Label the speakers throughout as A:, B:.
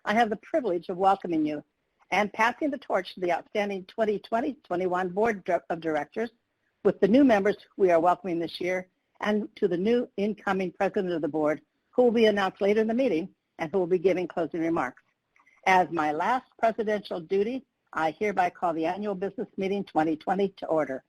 A: I have the privilege of welcoming you and passing the torch to the outstanding 2020-21 Board of Directors with the new members we are welcoming this year, and to the new incoming President of the Board, who will be announced later in the meeting and who will be giving closing remarks. As my last presidential duty, I hereby call the Annual Business Meeting 2020 to order.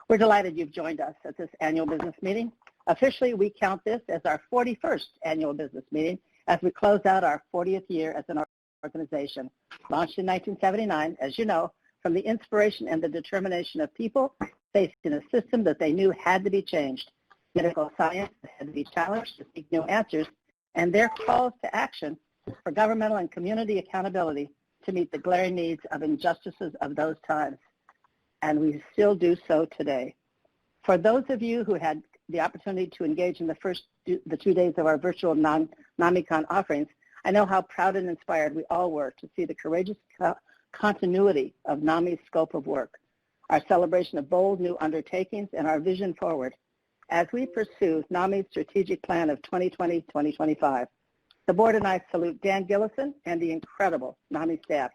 A: We're delighted you've joined us at this annual business meeting. Officially, we count this as our 41st annual business meeting as we close out our 40th year as an organization. Launched in 1979, as you know, from the inspiration and the determination of people facing a system that they knew had to be changed. Medical science had to be challenged to seek new answers, and their calls to action for governmental and community accountability to meet the glaring needs of injustices of those times. And we still do so today. For those of you who had the opportunity to engage in the 2 days of our virtual NAMICon offerings, I know how proud and inspired we all were to see the courageous continuity of NAMI's scope of work, our celebration of bold new undertakings, and our vision forward as we pursue NAMI's strategic plan of 2020-2025. The board and I salute Dan Gillison and the incredible NAMI staff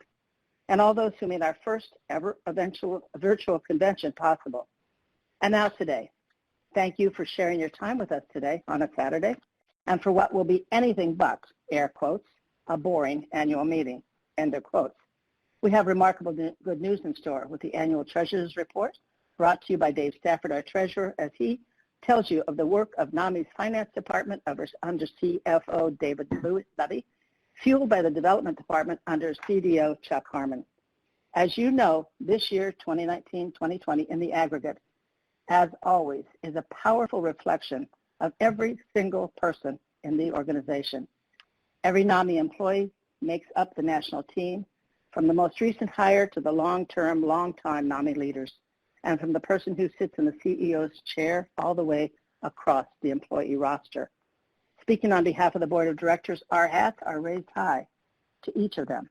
A: and all those who made our first ever virtual convention possible. And now today, thank you for sharing your time with us today on a Saturday and for what will be anything but, air quotes, a boring annual meeting, end of quotes. We have remarkable good news in store with the annual Treasurer's Report brought to you by Dave Stafford, our treasurer, as he tells you of the work of NAMI's Finance Department under CFO David Levy, fueled by the Development Department under CDO Chuck Harmon. As you know, this year, 2019-2020, in the aggregate, as always, is a powerful reflection of every single person in the organization. Every NAMI employee makes up the national team, from the most recent hire to the long-time NAMI leaders, and from the person who sits in the CEO's chair all the way across the employee roster. Speaking on behalf of the Board of Directors, our hats are raised high to each of them.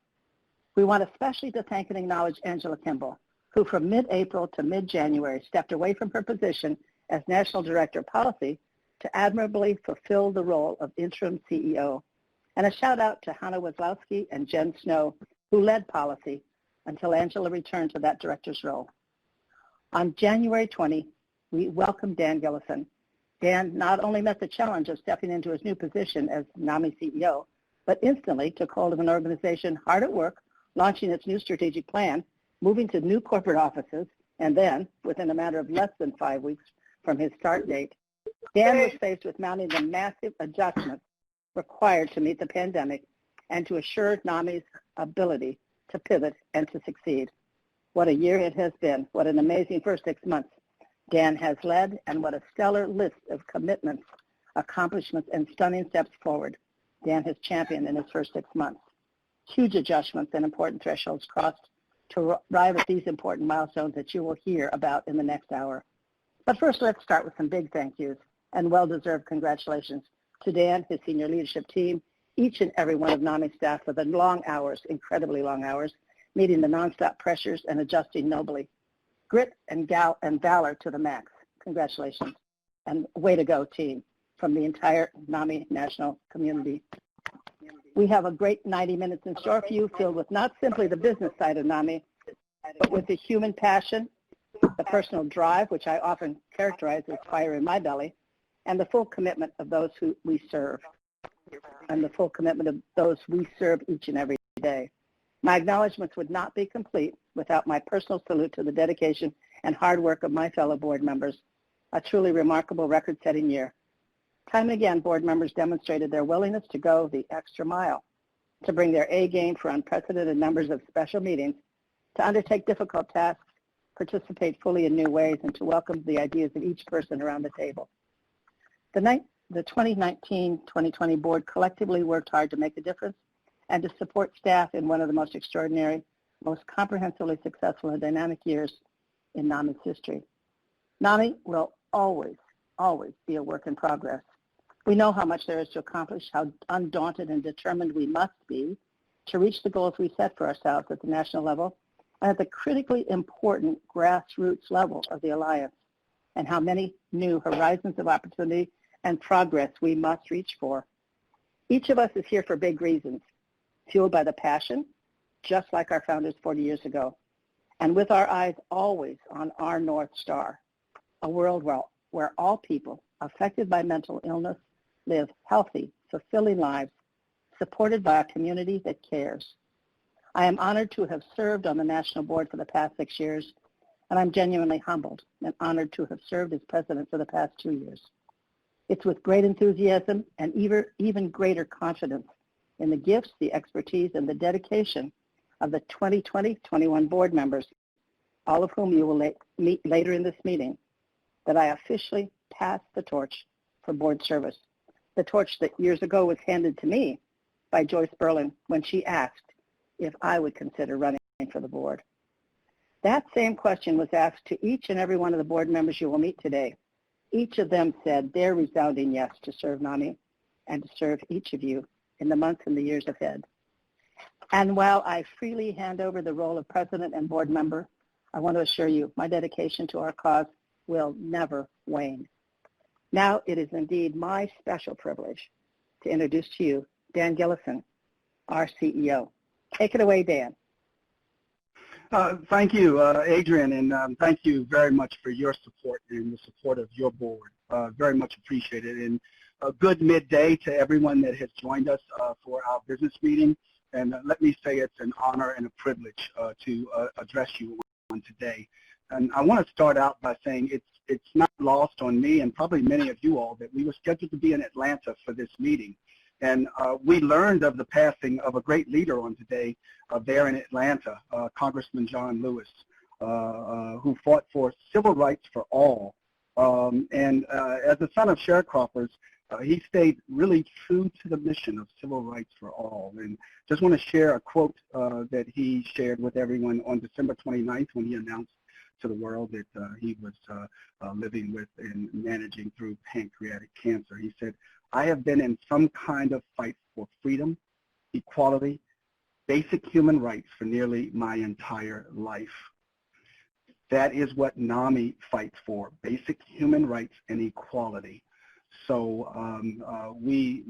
A: We want especially to thank and acknowledge Angela Kimball, who from mid-April to mid-January stepped away from her position as National Director of Policy to admirably fulfill the role of interim CEO. And a shout out to Hannah Wazlowski and Jen Snow, who led policy until Angela returned to that director's role. On January 20, we welcomed Dan Gillison. Dan not only met the challenge of stepping into his new position as NAMI CEO, but instantly took hold of an organization hard at work, launching its new strategic plan, moving to new corporate offices, and then, within a matter of less than 5 weeks from his start date, Dan was faced with mounting the massive adjustments required to meet the pandemic and to assure NAMI's ability to pivot and to succeed. What a year it has been. What an amazing first 6 months Dan has led, and what a stellar list of commitments, accomplishments, and stunning steps forward Dan has championed in his first 6 months. Huge adjustments and important thresholds crossed to arrive at these important milestones that you will hear about in the next hour. But first, let's start with some big thank yous and well-deserved congratulations to Dan, his senior leadership team, each and every one of NAMI staff for the long hours, incredibly long hours, meeting the nonstop pressures and adjusting nobly. Grit and valor to the max. Congratulations. And way to go, team, from the entire NAMI national community. We have a great 90 minutes in store for you, filled with not simply the business side of NAMI, but with the human passion, the personal drive, which I often characterize as fire in my belly, and the full commitment of those who we serve, and the full commitment of those we serve each and every day. My acknowledgments would not be complete without my personal salute to the dedication and hard work of my fellow board members. A truly remarkable record-setting year. Time and again, board members demonstrated their willingness to go the extra mile, to bring their A game for unprecedented numbers of special meetings, to undertake difficult tasks, participate fully in new ways, and to welcome the ideas of each person around the table. The 2019-2020 board collectively worked hard to make a difference and to support staff in one of the most extraordinary, most comprehensively successful and dynamic years in NAMI's history. NAMI will always, always be a work in progress. We know how much there is to accomplish, how undaunted and determined we must be to reach the goals we set for ourselves at the national level and at the critically important grassroots level of the Alliance, and how many new horizons of opportunity and progress we must reach for. Each of us is here for big reasons. fueled by the passion, just like our founders 40 years ago, and with our eyes always on our North Star, a world where all people affected by mental illness live healthy, fulfilling lives, supported by a community that cares. I am honored to have served on the National Board for the past 6 years, and I'm genuinely humbled and honored to have served as president for the past 2 years. It's with great enthusiasm and even greater confidence in the gifts, the expertise, and the dedication of the 2020-21 board members, all of whom you will meet later in this meeting, that I officially pass the torch for board service, the torch that years ago was handed to me by Joyce Berlin when she asked if I would consider running for the board. That same question was asked to each and every one of the board members you will meet today. Each of them said their resounding yes to serve NAMI and to serve each of you in the months and the years ahead. And while I freely hand over the role of president and board member, I want to assure you my dedication to our cause will never wane. Now it is indeed my special privilege to introduce to you Dan Gillison, our CEO. Take it away, Dan.
B: Thank you, Adrian, and thank you very much for your support and the support of your board. Very much appreciated. And a good midday to everyone that has joined us for our business meeting. And let me say it's an honor and a privilege to address you on today. And I want to start out by saying it's not lost on me and probably many of you all that we were scheduled to be in Atlanta for this meeting. And we learned of the passing of a great leader on today there in Atlanta, Congressman John Lewis, who fought for civil rights for all. And as a son of sharecroppers, he stayed really true to the mission of civil rights for all. And just want to share a quote that he shared with everyone on December 29th when he announced to the world that he was living with and managing through pancreatic cancer. He said, "I have been in some kind of fight for freedom, equality, basic human rights for nearly my entire life." That is what NAMI fights for, basic human rights and equality. So we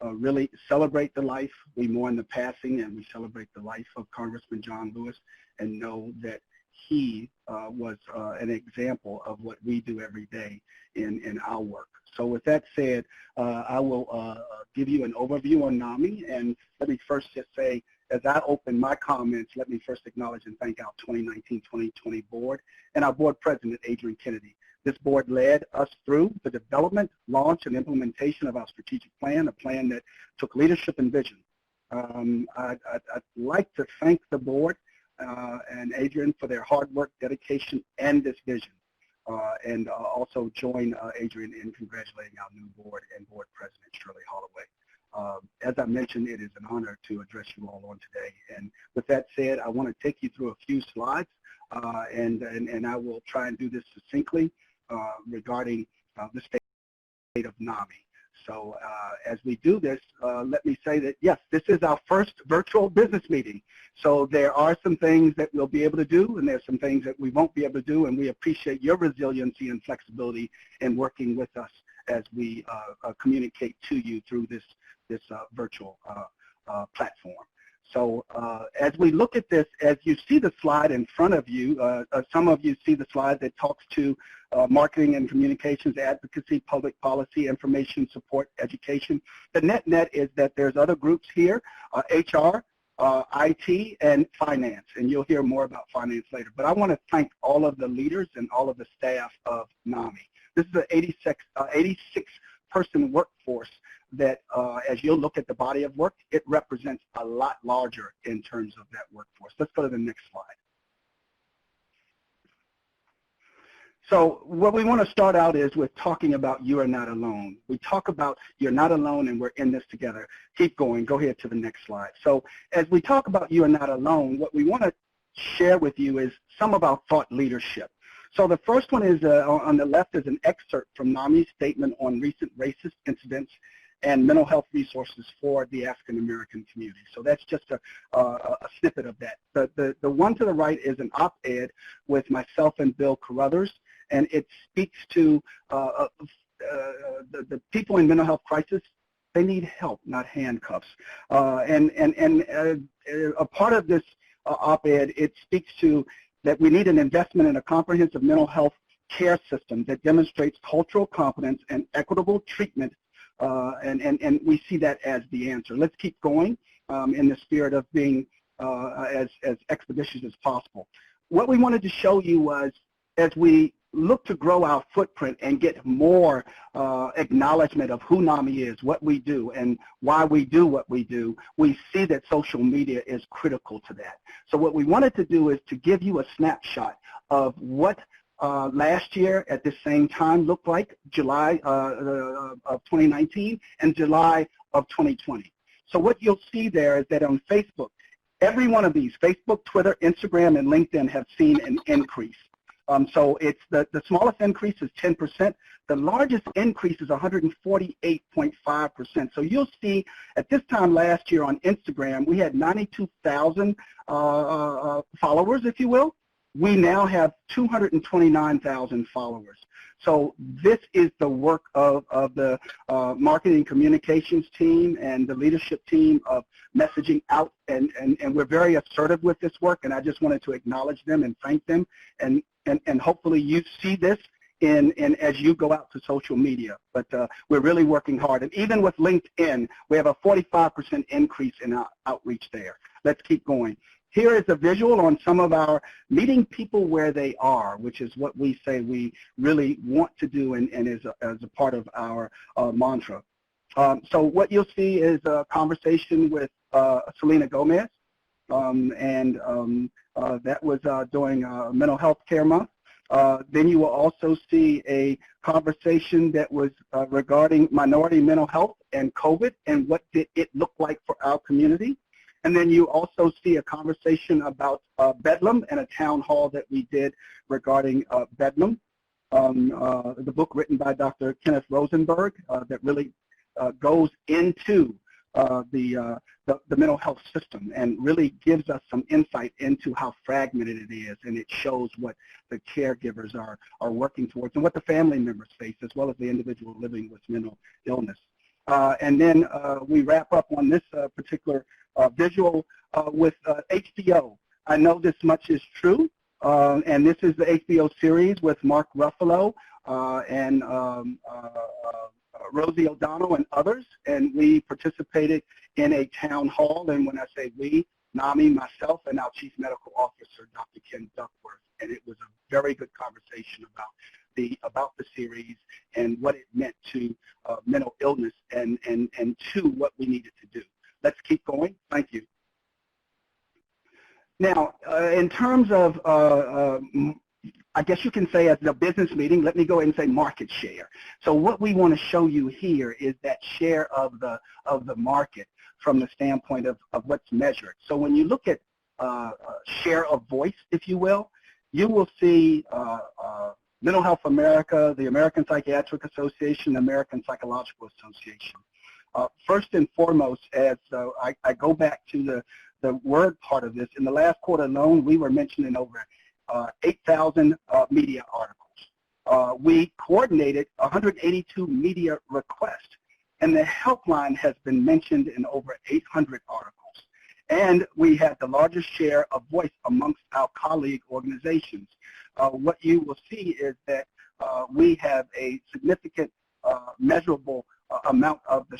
B: really celebrate the life, we mourn the passing, and we celebrate the life of Congressman John Lewis and know that he was an example of what we do every day in our work. So with that said, I will give you an overview on NAMI, and let me first just say, as I open my comments, let me first acknowledge and thank our 2019-2020 board and our board president, Adrian Kennedy. This board led us through the development, launch, and implementation of our strategic plan, a plan that took leadership and vision. I'd like to thank the board and Adrian for their hard work, dedication, and this vision. And also join Adrian in congratulating our new board and board president, Shirley Holloway. As I mentioned, it is an honor to address you all on today. And with that said, I want to take you through a few slides, and I will try and do this succinctly regarding the state of NAMI. So as we do this, let me say that, yes, this is our first virtual business meeting. So there are some things that we'll be able to do, and there's some things that we won't be able to do, and we appreciate your resiliency and flexibility in working with us as we communicate to you through this virtual platform. So as we look at this, as you see the slide in front of you, some of you see the slide that talks to marketing and communications, advocacy, public policy, information, support, education. The net is that there's other groups here, HR, IT, and finance, and you'll hear more about finance later. But I want to thank all of the leaders and all of the staff of NAMI. This is an 86-person workforce that, as you'll look at the body of work, it represents a lot larger in terms of that workforce. Let's go to the next slide. So what we want to start out is with talking about you are not alone. We talk about you're not alone and we're in this together. Keep going. Go ahead to the next slide. So as we talk about you are not alone, what we want to share with you is some of our thought leadership. So the first one is on the left is an excerpt from NAMI's statement on recent racist incidents and mental health resources for the African American community. So that's just a snippet of that. The one to the right is an op-ed with myself and Bill Carruthers, and it speaks to the people in mental health crisis They need help, not handcuffs. A part of this op-ed, it speaks to that we need an investment in a comprehensive mental health care system that demonstrates cultural competence and equitable treatment, and we see that as the answer. Let's keep going in the spirit of being as expeditious as possible. What we wanted to show you was, as we look to grow our footprint and get more acknowledgement of who NAMI is, what we do, and why we do what we do, we see that social media is critical to that. So what we wanted to do is to give you a snapshot of what last year at the same time looked like, July of 2019 and July of 2020. So what you'll see there is that on Facebook, every one of these, Facebook, Twitter, Instagram, and LinkedIn, have seen an increase. So it's the smallest increase is 10%. The largest increase is 148.5%. So you'll see at this time last year on Instagram, we had 92,000 followers, if you will. We now have 229,000 followers. So this is the work of the marketing communications team and the leadership team of messaging out, and we're very assertive with this work, and I just wanted to acknowledge them and thank them, and hopefully you see this in as you go out to social media. But we're really working hard, and even with LinkedIn, we have a 45% increase in our outreach there. Let's keep going. Here is a visual on some of our meeting people where they are, which is what we say we really want to do and is as a part of our mantra. So what you'll see is a conversation with Selena Gomez, that was during Mental Health Care Month. Then you will also see a conversation that was regarding minority mental health and COVID and what did it look like for our community. And then you also see a conversation about Bedlam and a town hall that we did regarding Bedlam, the book written by Dr. Kenneth Rosenberg that really goes into the mental health system and really gives us some insight into how fragmented it is, and it shows what the caregivers are working towards and what the family members face, as well as the individual living with mental illness. And then we wrap up on this particular visual with HBO. I know this much is true, and this is the HBO series with Mark Ruffalo and Rosie O'Donnell and others, and we participated in a town hall, and when I say we, NAMI, myself, and our Chief Medical Officer, Dr. Ken Duckworth, and it was a very good conversation about the series and what it meant to mental illness and to what we needed to do. Let's keep going. Thank you. Now, in terms of, I guess you can say as the business meeting, let me go ahead and say market share. So what we want to show you here is that share of the market from the standpoint of what's measured. So when you look at share of voice, if you will see Mental Health America, the American Psychiatric Association, the American Psychological Association. First and foremost, as I go back to the word part of this, in the last quarter alone, we were mentioned in over 8,000 media articles. We coordinated 182 media requests, and the helpline has been mentioned in over 800 articles. And we had the largest share of voice amongst our colleague organizations. What you will see is that we have a significant measurable amount of the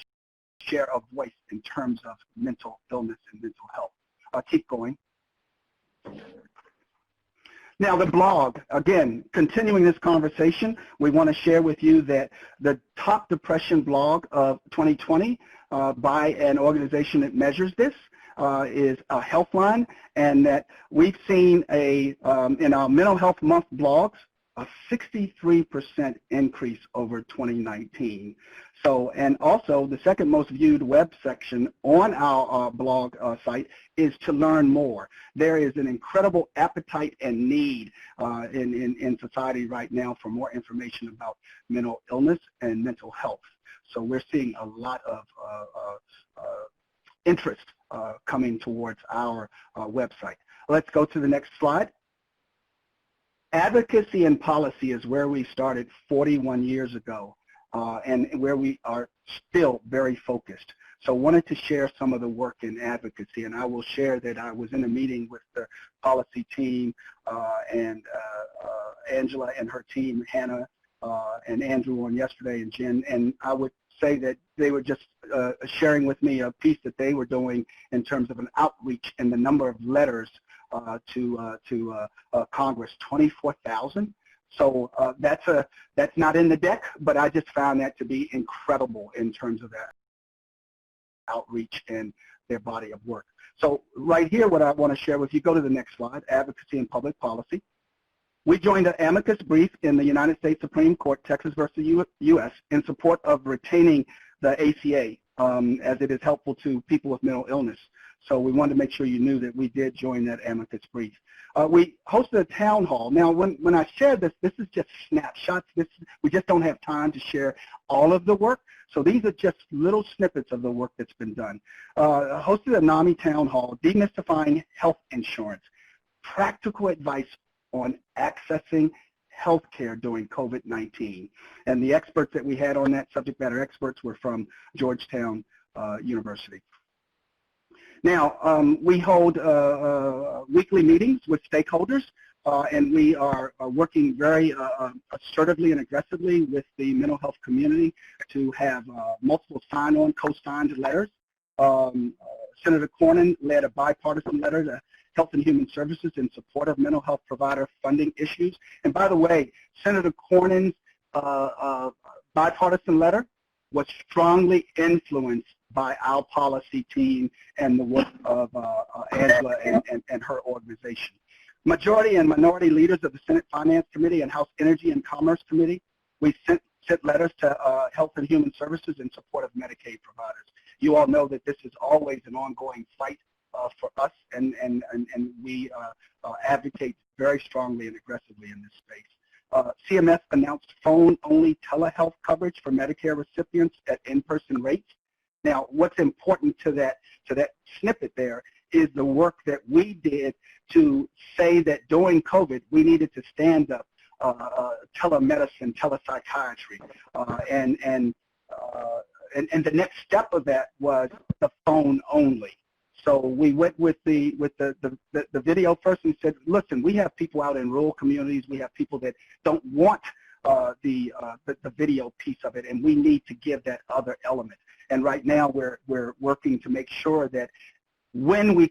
B: share of voice in terms of mental illness and mental health. Keep going. Now the blog, again, continuing this conversation, we want to share with you that the top depression blog of 2020 by an organization that measures this is a Healthline, and that we've seen in our Mental Health Month blogs, a 63% increase over 2019. So, and also the second most viewed web section on our blog site is to learn more. There is an incredible appetite and need in society right now for more information about mental illness and mental health. So we're seeing a lot of interest coming towards our website. Let's go to the next slide. Advocacy and policy is where we started 41 years ago. and where we are still very focused. So I wanted to share some of the work in advocacy, and I will share that I was in a meeting with the policy team and Angela and her team, Hannah and Andrew on yesterday, and Jen, and I would say that they were just sharing with me a piece that they were doing in terms of an outreach and the number of letters to Congress, 24,000. So that's not in the deck, but I just found that to be incredible in terms of that outreach and their body of work. So right here, what I want to share with you, go to the next slide, advocacy and public policy. We joined an amicus brief in the United States Supreme Court, Texas versus U.S., in support of retaining the ACA, as it is helpful to people with mental illness. So we wanted to make sure you knew that we did join that amicus brief. We hosted a town hall. Now, when I shared this is just snapshots. We just don't have time to share all of the work. So these are just little snippets of the work that's been done. Hosted a NAMI town hall, demystifying health insurance, practical advice on accessing health care during COVID-19. And the experts that we had on that, subject matter experts, were from Georgetown University. Now, we hold weekly meetings with stakeholders, and we are working very assertively and aggressively with the mental health community to have multiple sign-on, co-signed letters. Senator Cornyn led a bipartisan letter to Health and Human Services in support of mental health provider funding issues. And by the way, Senator Cornyn's bipartisan letter was strongly influenced by our policy team and the work of Angela and her organization. Majority and minority leaders of the Senate Finance Committee and House Energy and Commerce Committee, we sent letters to Health and Human Services in support of Medicaid providers. You all know that this is always an ongoing fight for us, and we advocate very strongly and aggressively in this space. CMS announced phone-only telehealth coverage for Medicare recipients at in-person rates. Now, what's important to that snippet there is the work that we did to say that during COVID we needed to stand up telemedicine, telepsychiatry, and the next step of that was the phone only. So we went with the video first and said, listen, we have people out in rural communities, we have people that don't want the video piece of it, and we need to give that other element. And right now we're working to make sure that when we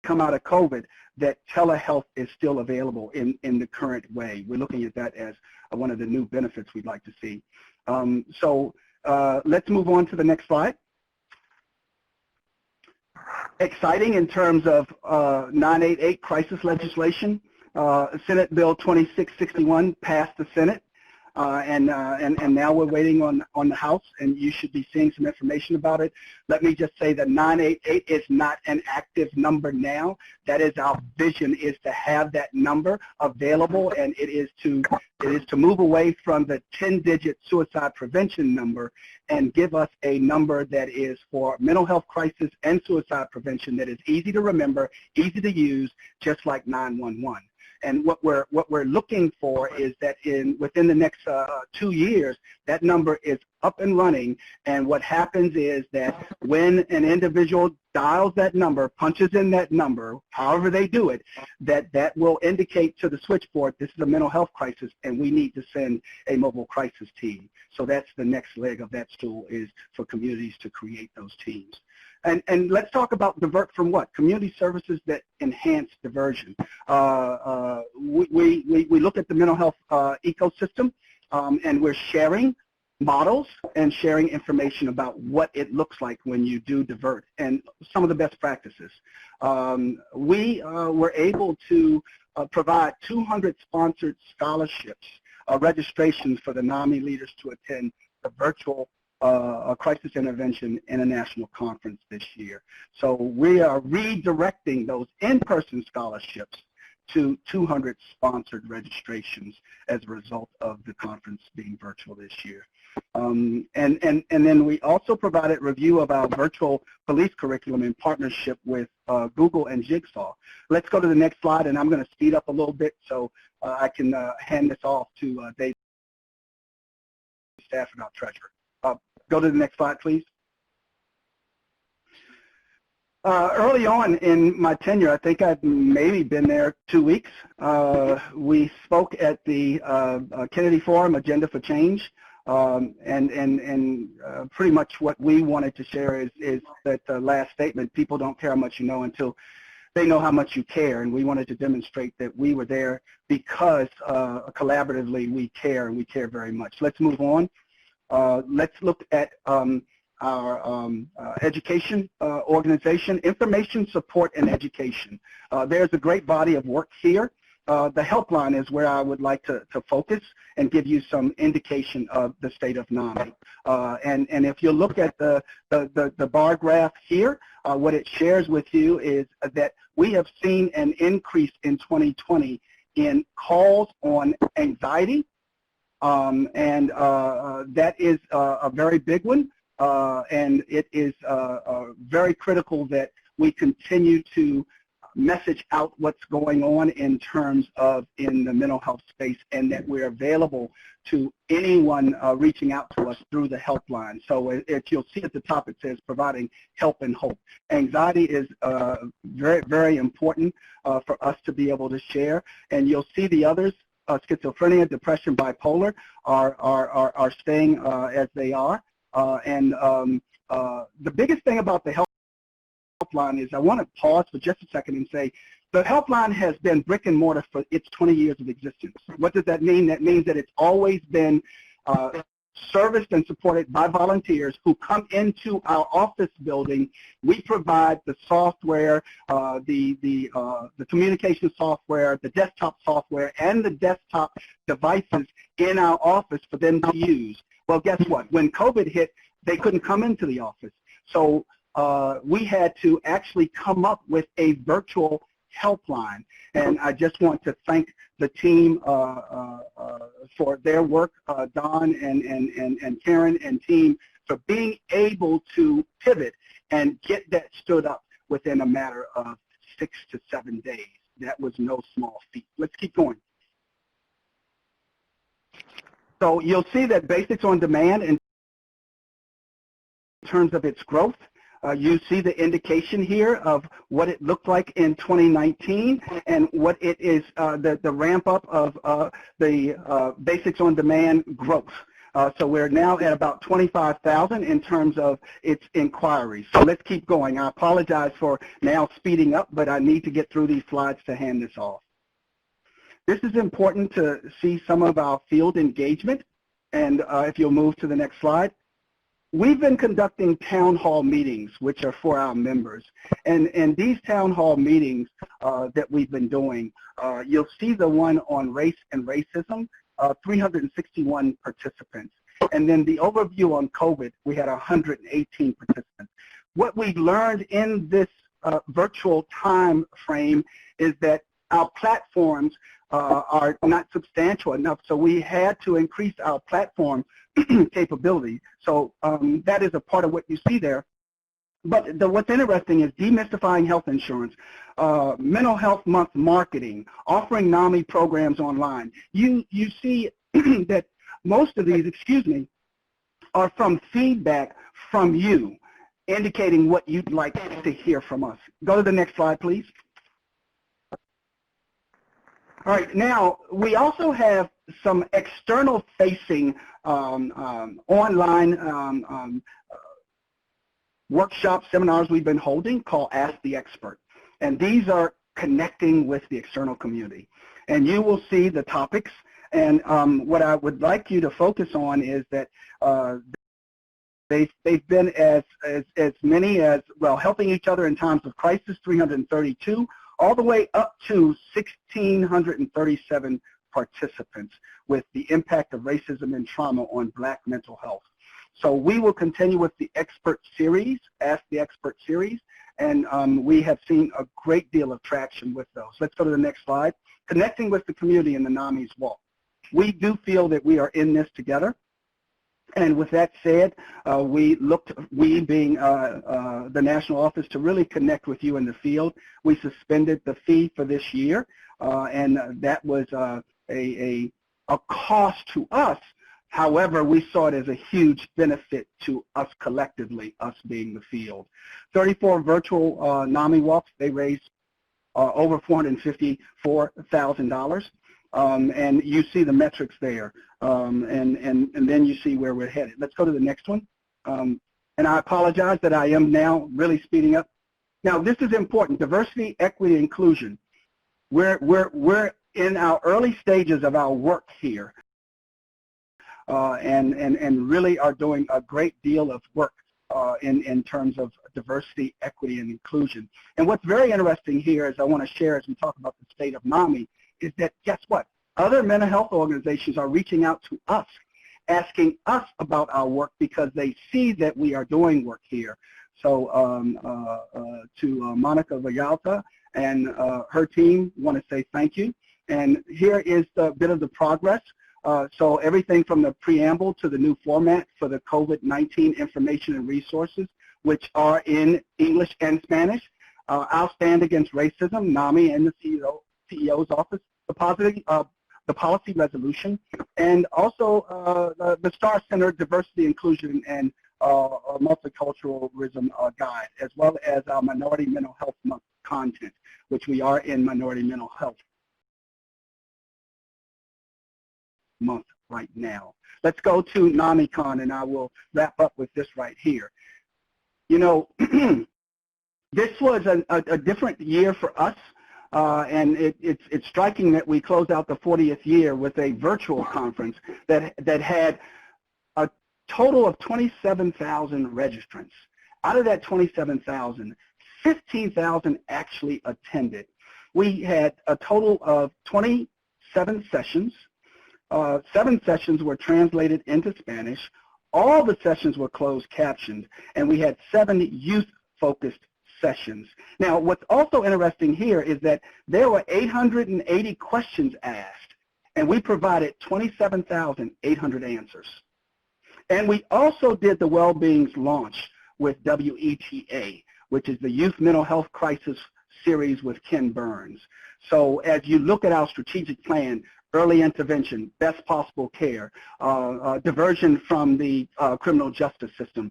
B: come out of COVID, that telehealth is still available in the current way. We're looking at that as one of the new benefits we'd like to see. Let's move on to the next slide. Exciting in terms of 988 crisis legislation. Senate Bill 2661 passed the Senate, and now we're waiting on the House, and you should be seeing some information about it. Let me just say that 988 is not an active number now. That is our vision, is to have that number available, and it is to move away from the 10-digit suicide prevention number and give us a number that is for mental health crisis and suicide prevention that is easy to remember, easy to use, just like 911. And what we're looking for is that within the next 2 years, that number is up and running. And what happens is that when an individual dials that number, punches in that number, however they do it, that will indicate to the switchboard, this is a mental health crisis, and we need to send a mobile crisis team. So that's the next leg of that stool, is for communities to create those teams. And let's talk about divert from what? Community services that enhance diversion. We look at the mental health ecosystem, and we're sharing models and sharing information about what it looks like when you do divert and some of the best practices. We were able to provide 200 sponsored scholarships, registrations for the NAMI leaders to attend the virtual Crisis Intervention International Conference this year. So we are redirecting those in-person scholarships to 200 sponsored registrations as a result of the conference being virtual this year. And then we also provided review of our virtual police curriculum in partnership with Google and Jigsaw. Let's go to the next slide, and I'm going to speed up a little bit so I can hand this off to Dave staff and our treasurer. Go to the next slide, please. Early on in my tenure, I think I've maybe been there 2 weeks. We spoke at the Kennedy Forum, Agenda for Change, and pretty much what we wanted to share is that last statement, people don't care how much you know until they know how much you care, and we wanted to demonstrate that we were there because collaboratively we care, and we care very much. Let's move on. Let's look at our education organization, information, support, and education. There's a great body of work here. The helpline is where I would like to focus and give you some indication of the state of NAMI. And if you look at the bar graph here, what it shares with you is that we have seen an increase in 2020 in calls on anxiety, and that is a very big one. And it is very critical that we continue to message out what's going on in terms of in the mental health space, and that we're available to anyone reaching out to us through the helpline. So if you'll see at the top, it says providing help and hope. Anxiety is very, very important for us to be able to share, and you'll see the others. Schizophrenia, depression, bipolar are staying as they are. The biggest thing about the helpline is I want to pause for just a second and say the helpline has been brick and mortar for its 20 years of existence. What does that mean? That means that it's always been serviced and supported by volunteers who come into our office building. We provide the software, the communication software, the desktop software, and the desktop devices in our office for them to use. Well, guess what? When COVID hit, they couldn't come into the office. So we had to actually come up with a virtual helpline. And I just want to thank the team for their work, Don and Karen and team, for being able to pivot and get that stood up within a matter of 6 to 7 days. That was no small feat. Let's keep going. So you'll see that Basics on Demand in terms of its growth. You see the indication here of what it looked like in 2019 and what it is, the ramp up of the Basics on Demand growth. So we're now at about 25,000 in terms of its inquiries. So let's keep going. I apologize for now speeding up, but I need to get through these slides to hand this off. This is important to see some of our field engagement, and if you'll move to the next slide. We've been conducting town hall meetings, which are for our members, and these town hall meetings that we've been doing, you'll see the one on race and racism, 361 participants, and then the overview on COVID, we had 118 participants. What we learned in this virtual time frame is that our platforms are not substantial enough, so we had to increase our platform capability. So that is a part of what you see there. But what's interesting is demystifying health insurance, mental health month marketing, offering NAMI programs online. You see that most of these, are from feedback from you, indicating what you'd like to hear from us. Go to the next slide, please. All right, now we also have some external facing online workshops, seminars we've been holding called Ask the Expert. And these are connecting with the external community. And you will see the topics. And what I would like you to focus on is that they've been as many as, well, helping each other in times of crisis, 332, all the way up to 1,637 participants with the impact of racism and trauma on Black mental health. So we will continue with the expert series, Ask the Expert series, and we have seen a great deal of traction with those. Let's go to the next slide. Connecting with the community in the NAMI's walk. We do feel that we are in this together. And with that said, we being the national office, to really connect with you in the field. We suspended the fee for this year, and that was a cost to us However, we saw it as a huge benefit to us collectively, us being the field. 34 virtual NAMI walks, they raised over $454,000. And you see the metrics there. And then you see where we're headed. Let's go to the next one. And I apologize that I am now really speeding up. Now, this is important, diversity, equity, inclusion. We're in our early stages of our work here. And really are doing a great deal of work in terms of diversity, equity, and inclusion. And what's very interesting here, as I want to share as we talk about the state of NAMI, is that guess what? Other mental health organizations are reaching out to us, asking us about our work because they see that we are doing work here. So to Monica Villalta and her team, want to say thank you. And here is a bit of the progress. So everything from the preamble to the new format for the COVID-19 information and resources, which are in English and Spanish. I'll stand against racism, NAMI and the CEO's office, the policy resolution, and also the Star Center Diversity, Inclusion, and Multiculturalism Guide, as well as our Minority Mental Health Month content, which we are in Minority Mental Health Month right now. Let's go to NAMICon, and I will wrap up with this right here. You know, this was a different year for us, and it's striking that we closed out the 40th year with a virtual conference that had a total of 27,000 registrants. Out of that 27,000, 15,000 actually attended. We had a total of 27 sessions. 7 sessions were translated into Spanish. All the sessions were closed captioned, and we had 7 youth-focused sessions. Now, what's also interesting here is that there were 880 questions asked, and we provided 27,800 answers. And we also did the Wellbeing's launch with WETA, which is the Youth Mental Health Crisis series with Ken Burns. So as you look at our strategic plan, early intervention, best possible care, diversion from the criminal justice system.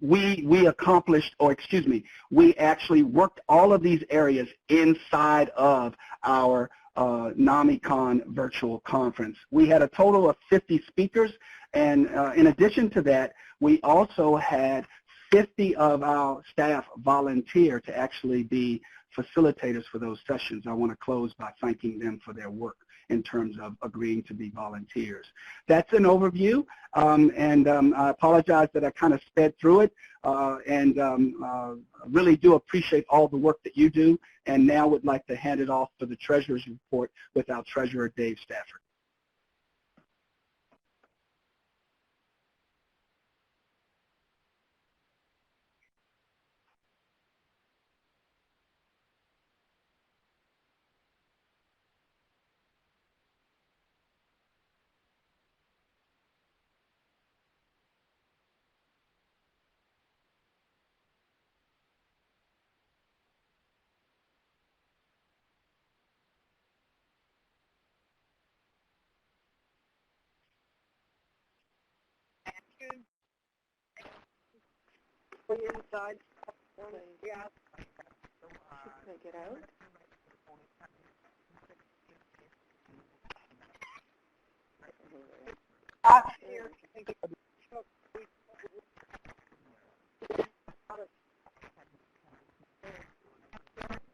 B: We accomplished, or excuse me, we actually worked all of these areas inside of our NAMICon virtual conference. We had a total of 50 speakers, and in addition to that, we also had 50 of our staff volunteer to actually be facilitators for those sessions. I want to close by thanking them for their work in terms of agreeing to be volunteers. That's an overview, and I apologize that I kind of sped through it, and really do appreciate all the work that you do, and now would like to hand it off for the Treasurer's Report with our Treasurer, Dave Stafford. Inside. Yeah.
C: Can I get out?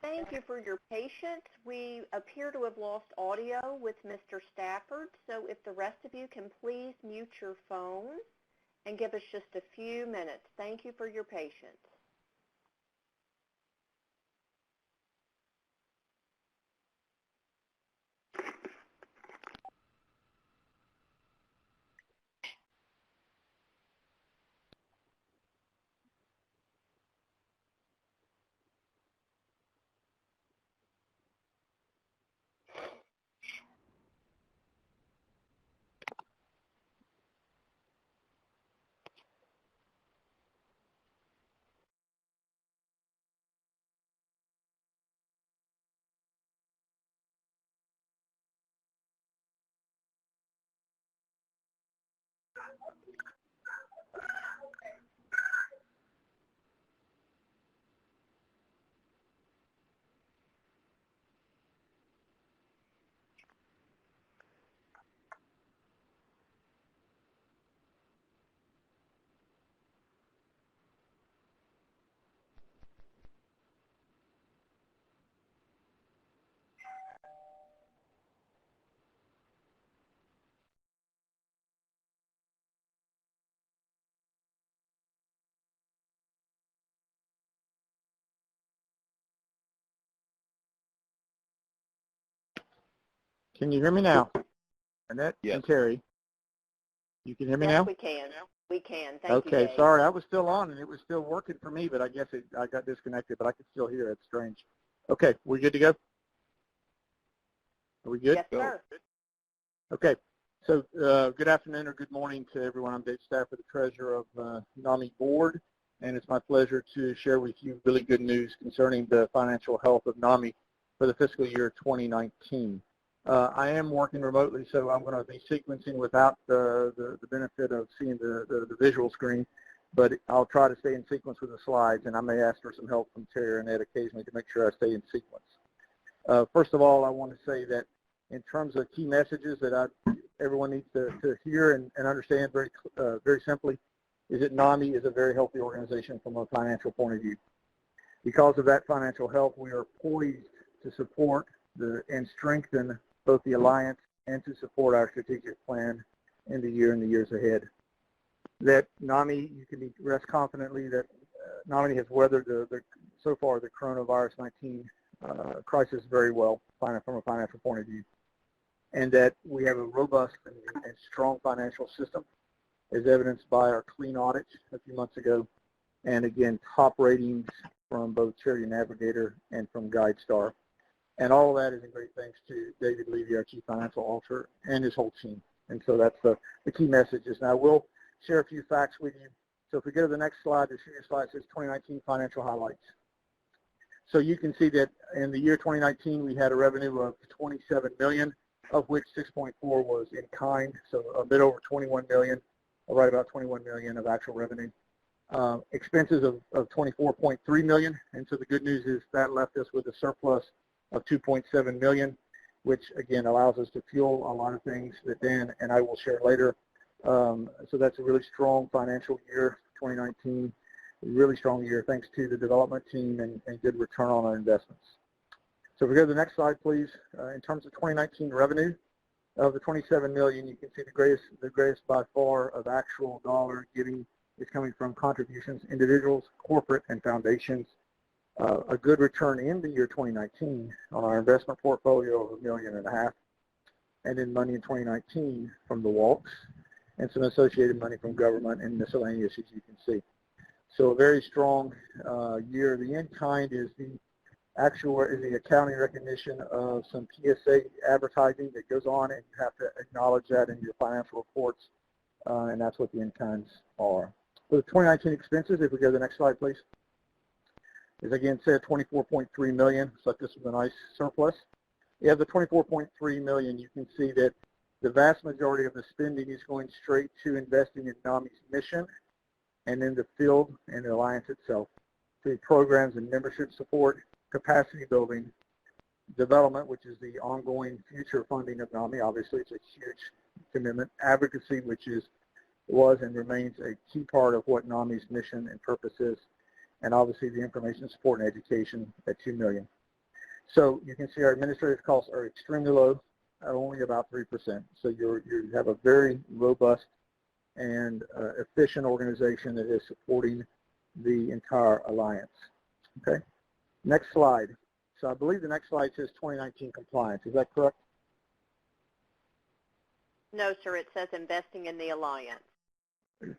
C: Thank you for your patience. We appear to have lost audio with Mr. Stafford, so if the rest of you can please mute your phone and give us just a few minutes. Thank you for your patience.
D: Can you hear me now? Annette
E: Yes.
D: and Terry, you can hear me
C: Yes,
D: now?
C: we can. We can. Thank you,
D: Okay,
C: Dave.
D: sorry, I was still on and it was still working for me, but I guess I got disconnected, but I could still hear it. It's strange. Okay, we good to go? Are we good?
C: Yes, sir.
D: Okay, so good afternoon or good morning to everyone. I'm Dave Stafford, the treasurer of NAMI board, and it's my pleasure to share with you really good news concerning the financial health of NAMI for the fiscal year 2019. I am working remotely, so I'm going to be sequencing without the benefit of seeing the visual screen, but I'll try to stay in sequence with the slides, and I may ask for some help from Terry and Ed occasionally to make sure I stay in sequence. First of all, I want to say that in terms of key messages that everyone needs to hear and understand very simply, is that NAMI is a very healthy organization from a financial point of view. Because of that financial health, we are poised to support and strengthen both the Alliance and to support our strategic plan in the year and the years ahead. That NAMI, you can rest confidently that NAMI has weathered so far the coronavirus-19 crisis very well from a financial point of view, and that we have a robust and strong financial system, as evidenced by our clean audit a few months ago, and again, top ratings from both Charity Navigator and from GuideStar. And all of that is in great thanks to David Levy, our Chief Financial Officer, and his whole team. And so that's the key messages. Now, we'll share a few facts with you. So if we go to the next slide, the senior slide says 2019 financial highlights. So you can see that in the year 2019, we had a revenue of $27 million, of which 6.4 was in kind, so a bit over 21 million, right about 21 million of actual revenue. Expenses of 24.3 million, and so the good news is that left us with a surplus of 2.7 million, which again allows us to fuel a lot of things that Dan and I will share later. So that's a really strong financial year, 2019, a really strong year thanks to the development team and good return on our investments. So if we go to the next slide, please. In terms of 2019 revenue, of the 27 million, you can see the greatest by far of actual dollar giving is coming from contributions, individuals, corporate, and foundations. A good return in the year 2019 on our investment portfolio of $1.5 million, and then money in 2019 from the walks, and some associated money from government and miscellaneous, as you can see. So a very strong year. The in-kind is the accounting recognition of some PSA advertising that goes on, and you have to acknowledge that in your financial reports, and that's what the in-kinds are. For the 2019 expenses, if we go to the next slide, please. As again said, 24.3 million, so this was a nice surplus. You have the 24.3 million, you can see that the vast majority of the spending is going straight to investing in NAMI's mission and in the field and the Alliance itself, through programs and membership support, capacity building, development, which is the ongoing future funding of NAMI. Obviously, it's a huge commitment. Advocacy, which was and remains a key part of what NAMI's mission and purpose is, and obviously the information support and education at $2 million. So you can see our administrative costs are extremely low, at only about 3%. So you have a very robust and efficient organization that is supporting the entire Alliance. Okay, next slide. So I believe the next slide says 2019 compliance. Is that correct?
C: No, sir. It says investing in the Alliance.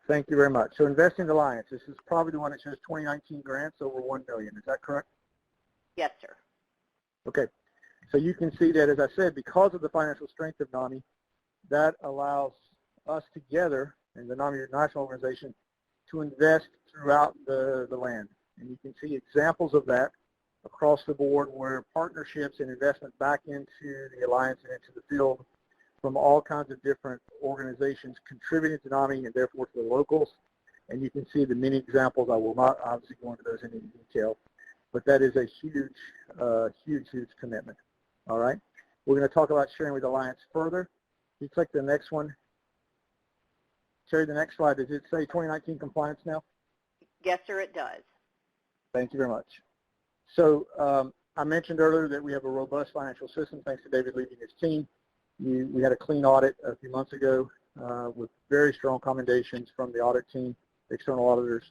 D: Thank you very much. So investing in the Alliance, this is probably the one that says 2019 grants over $1 million. Is that correct?
C: Yes, sir.
D: Okay. So you can see that, as I said, because of the financial strength of NAMI, that allows us together in the NAMI National Organization to invest throughout the land. And you can see examples of that across the board, where partnerships and investment back into the Alliance and into the field from all kinds of different organizations contributing to NAMI and therefore to the locals. And you can see the many examples. I will not obviously go into those in any detail, but that is a huge commitment. All right. We're going to talk about sharing with the Alliance further. You click the next one. Terry, the next slide, does it say 2019 compliance now?
C: Yes, sir, it does.
D: Thank you very much. So I mentioned earlier that we have a robust financial system thanks to David Levy and his team. We had a clean audit a few months ago with very strong commendations from the audit team, external auditors.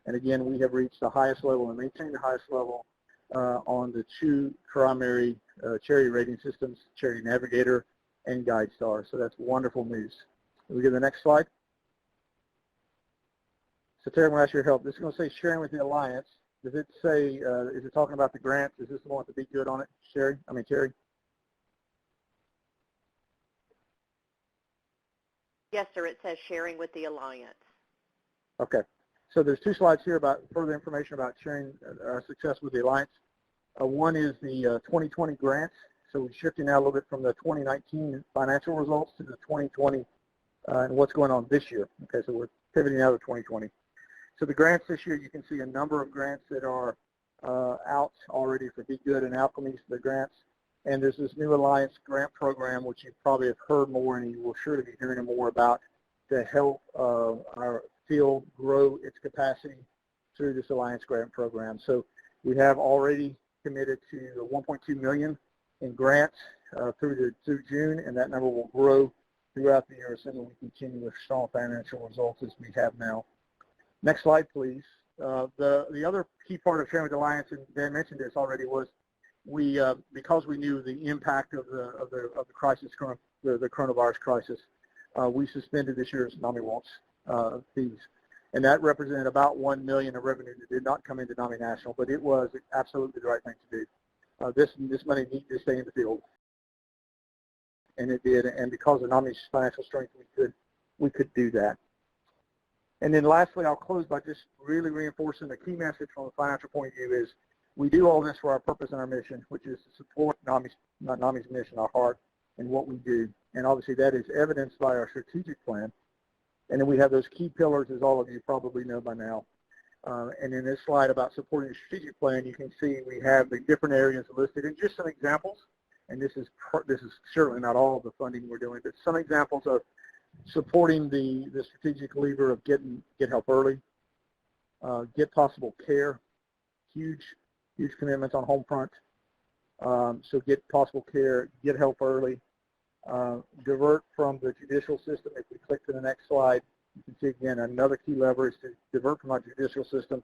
D: And again, we have reached the highest level and maintained the highest level on the two primary charity rating systems, Charity Navigator and GuideStar. So that's wonderful news. Can we get the next slide? So Terry, I'm going to ask your help. This is going to say sharing with the Alliance. Does it say, is it talking about the grants? Is this the one with the Be Good on it, Terry?
C: Yes, sir. It says sharing with the Alliance.
D: Okay. So there's 2 slides here about further information about sharing our success with the Alliance. One is the 2020 grants. So we're shifting now a little bit from the 2019 financial results to the 2020 and what's going on this year. Okay, so we're pivoting out of 2020. So the grants this year, you can see a number of grants that are out already for Be Good and Alchemies, the grants. And there's this new Alliance grant program, which you probably have heard more and you will surely be hearing more about to help our field grow its capacity through this Alliance grant program. So we have already committed to $1.2 million in grants through June, and that number will grow throughout the year, assuming we continue with strong financial results as we have now. Next slide, please. The other key part of sharing with the Alliance, and Dan mentioned this already, was we because we knew the impact of the crisis, the coronavirus crisis, we suspended this year's NAMI wants fees, and that represented about $1 million of revenue that did not come into NAMI National, but it was absolutely the right thing to do. This money needed to stay in the field, and it did. And because of NAMI's financial strength, we could do that. And then lastly, I'll close by just really reinforcing the key message from a financial point of view is we do all this for our purpose and our mission, which is to support NAMI's mission, our heart, and what we do. And obviously that is evidenced by our strategic plan. And then we have those key pillars, as all of you probably know by now. And in this slide about supporting the strategic plan, you can see we have the different areas listed. And just some examples, and this is certainly not all of the funding we're doing, but some examples of supporting the strategic lever of get help early, get possible care, huge commitments on home front. So get possible care, get help early, divert from the judicial system. If we click to the next slide, you can see again another key lever is to divert from our judicial system,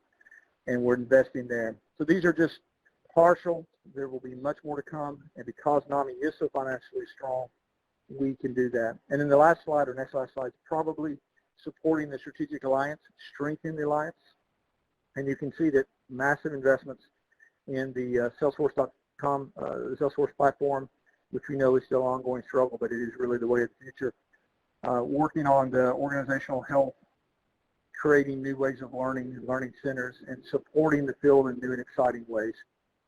D: and we're investing there. So these are just partial. There will be much more to come, and because NAMI is so financially strong, we can do that. And then the last slide, or next last slide, is probably supporting the strategic alliance, strengthening the alliance. And you can see that massive investments in the Salesforce.com, the Salesforce platform, which we know is still an ongoing struggle, but it is really the way of the future. Working on the organizational health, creating new ways of learning centers, and supporting the field in new and exciting ways.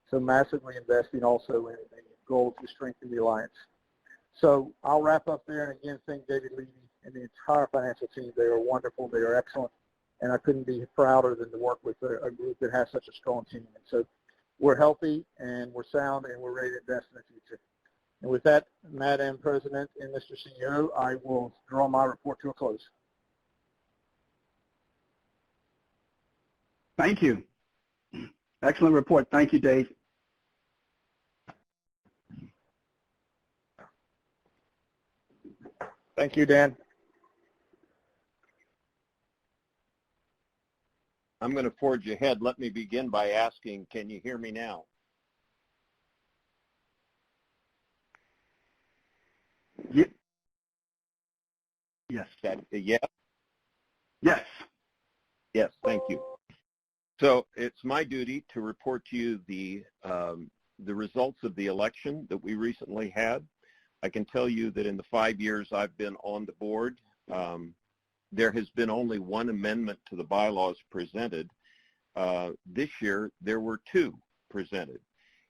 D: So massively investing also in a goal to strengthen the alliance. So I'll wrap up there, and again, thank David Levy and the entire financial team. They are wonderful. They are excellent, and I couldn't be prouder than to work with a group that has such a strong team. And so we're healthy, and we're sound, and we're ready to invest in the future. And with that, Madam President and Mr. CEO, I will draw my report to a close.
B: Thank you. Excellent report. Thank you, Dave.
D: Thank you, Dan.
E: I'm going to forge ahead. Let me begin by asking, can you hear me now?
B: Yes.
E: Yes?
B: Yes.
E: Yes, thank you. So it's my duty to report to you the results of the election that we recently had. I can tell you that in the 5 years I've been on the board, there has been only one amendment to the bylaws presented. This year, there were 2 presented.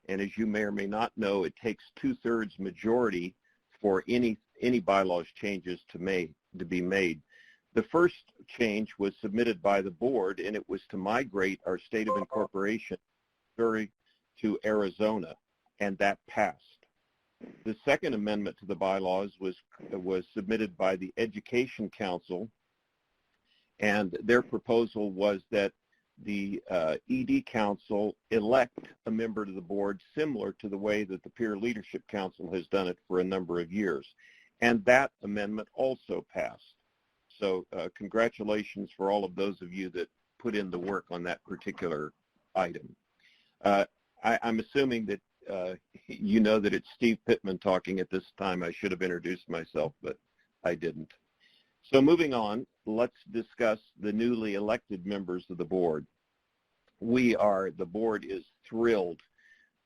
E: And as you may or may not know, it takes 2/3 majority for any bylaws changes to be made. The first change was submitted by the board, and it was to migrate our state of incorporation to Arizona, and that passed. The second amendment to the bylaws was submitted by the Education Council, and their proposal was that the ED Council elect a member to the board similar to the way that the Peer Leadership Council has done it for a number of years. And that amendment also passed. So congratulations for all of those of you that put in the work on that particular item. I'm assuming that you know that it's Steve Pittman talking at this time. I should have introduced myself, but I didn't. So moving on, let's discuss the newly elected members of the board. The board is thrilled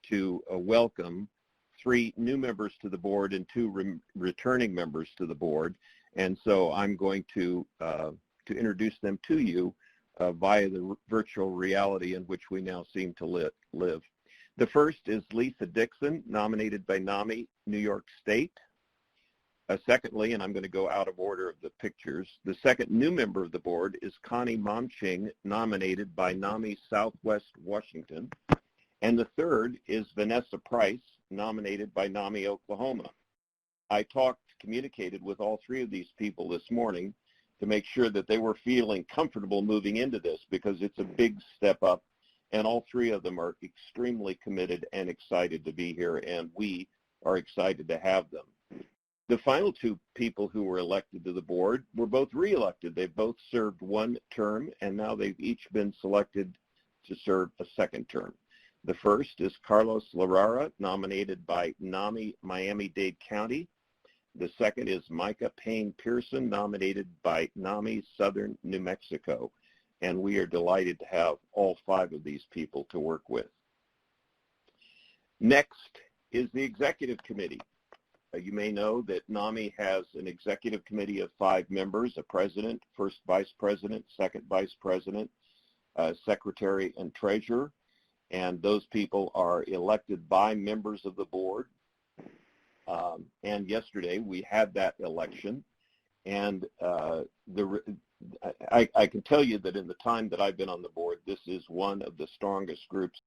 E: to welcome 3 new members to the board and 2 returning members to the board. And so I'm going to introduce them to you via the virtual reality in which we now seem to live. The first is Lisa Dixon, nominated by NAMI, New York State. Secondly, and I'm going to go out of order of the pictures, the second new member of the board is Connie Momching, nominated by NAMI Southwest Washington. And the third is Vanessa Price, nominated by NAMI Oklahoma. I communicated with all 3 of these people this morning to make sure that they were feeling comfortable moving into this, because it's a big step up, and all 3 of them are extremely committed and excited to be here, and we are excited to have them. The final 2 people who were elected to the board were both re-elected. They both served 1 term, and now they've each been selected to serve a 2nd term. The first is Carlos Larrara, nominated by NAMI Miami-Dade County. The second is Micah Payne Pearson, nominated by NAMI Southern New Mexico. And we are delighted to have all 5 of these people to work with. Next is the executive committee. You may know that NAMI has an executive committee of 5 members, a president, first vice president, second vice president, secretary, and treasurer. And those people are elected by members of the board. And yesterday we had that election. And I can tell you that in the time that I've been on the board, this is one of the strongest groups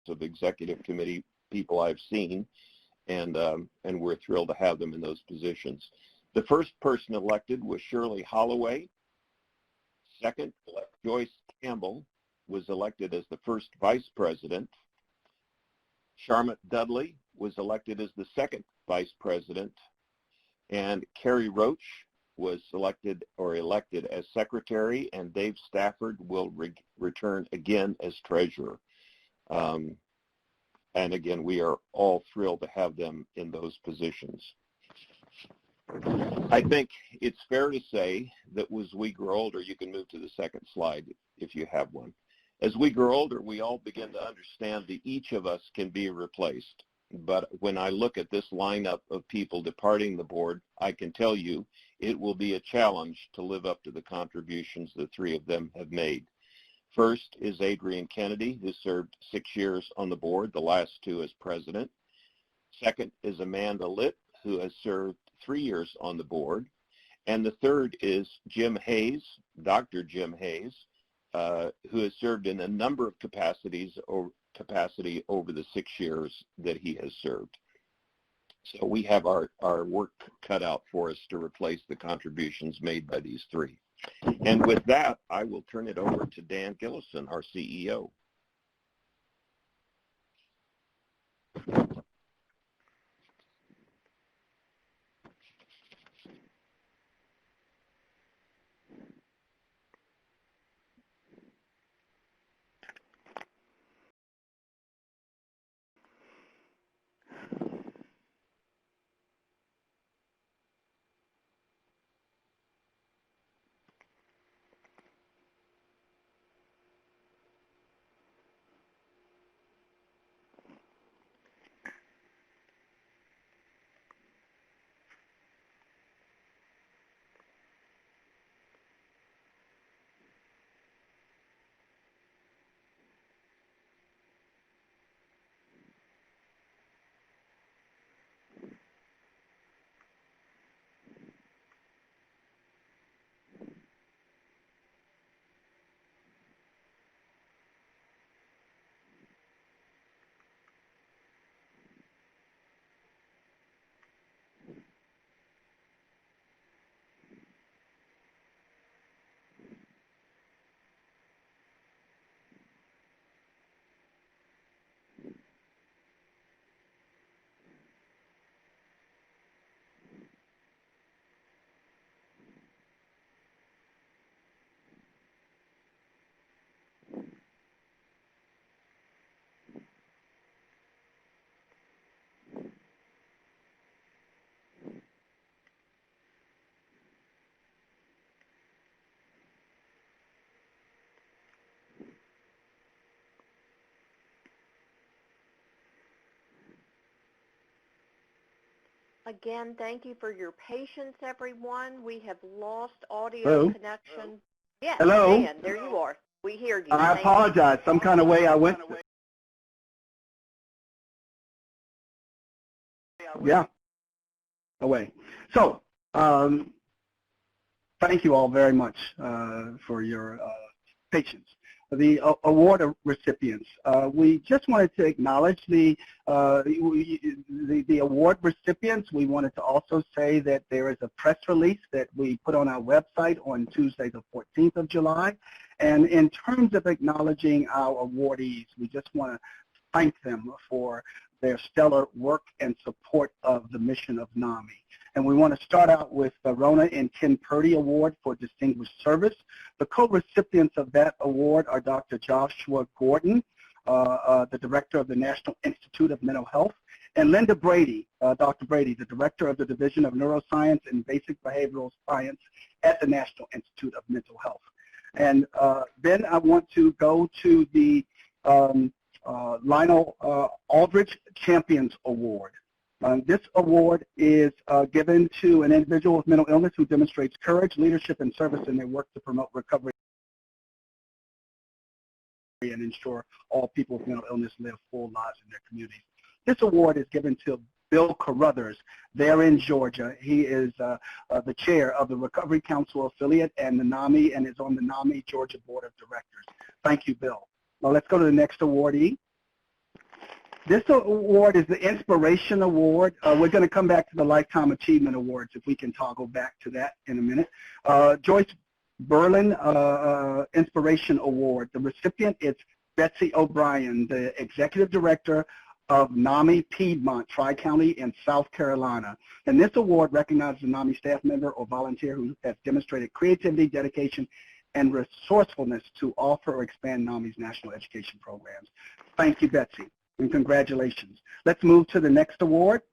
E: of executive committee people I've seen, and we're thrilled to have them in those positions. The first person elected was Shirley Holloway. Second, Joyce Campbell was elected as the first vice president. Charlotte Dudley was elected as the second vice president, and Carrie Roach was elected as secretary, and Dave Stafford will return again as treasurer. And again, we are all thrilled to have them in those positions. I think it's fair to say that as we grow older, you can move to the second slide if you have one. As we grow older, we all begin to understand that each of us can be replaced. But when I look at this lineup of people departing the board, I can tell you it will be a challenge to live up to the contributions the 3 of them have made. First is Adrian Kennedy, who served 6 years on the board, the last 2 as president. Second is Amanda Litt, who has served 3 years on the board. And the third is Jim Hayes, Dr. Jim Hayes, who has served in a number of capacity over the 6 years that he has served. So we have our work cut out for us to replace the contributions made by these 3. And with that, I will turn it over to Dan Gillison, our CEO.
C: Again, thank you for your patience, everyone. We have lost audio
B: Hello?
C: connection. Yes,
B: Hello?
C: Dan, there you are. We hear you.
B: I
C: Thank you.
B: apologize. Some kind of way I went. Yeah. Away. So, thank you all very much for your patience. The award recipients. We just wanted to acknowledge the award recipients. We wanted to also say that there is a press release that we put on our website on Tuesday, the 14th of July. And in terms of acknowledging our awardees, we just want to thank them for their stellar work and support of the mission of NAMI. And we want to start out with the Rona and Ken Purdy Award for Distinguished Service. The co-recipients of that award are Dr. Joshua Gordon, the Director of the National Institute of Mental Health, and Linda Brady, Dr. Brady, the Director of the Division of Neuroscience and Basic Behavioral Science at the National Institute of Mental Health. And then I want to go to the Lionel Aldrich Champions Award. This award is given to an individual with mental illness who demonstrates courage, leadership, and service in their work to promote recovery and ensure all people with mental illness live full lives in their communities. This award is given to Bill Carruthers there in Georgia. He is the chair of the Recovery Council affiliate and the NAMI, and is on the NAMI Georgia Board of Directors. Thank you, Bill. Now let's go to the next awardee. This award is the Inspiration Award. We're going to come back to the Lifetime Achievement Awards if we can toggle back to that in a minute. Joyce Berlin Inspiration Award. The recipient is Betsy O'Brien, the Executive Director of NAMI Piedmont Tri-County in South Carolina. And this award recognizes a NAMI staff member or volunteer who has demonstrated creativity, dedication, and resourcefulness to offer or expand NAMI's national education programs. Thank you, Betsy, and congratulations. Let's move to the next award.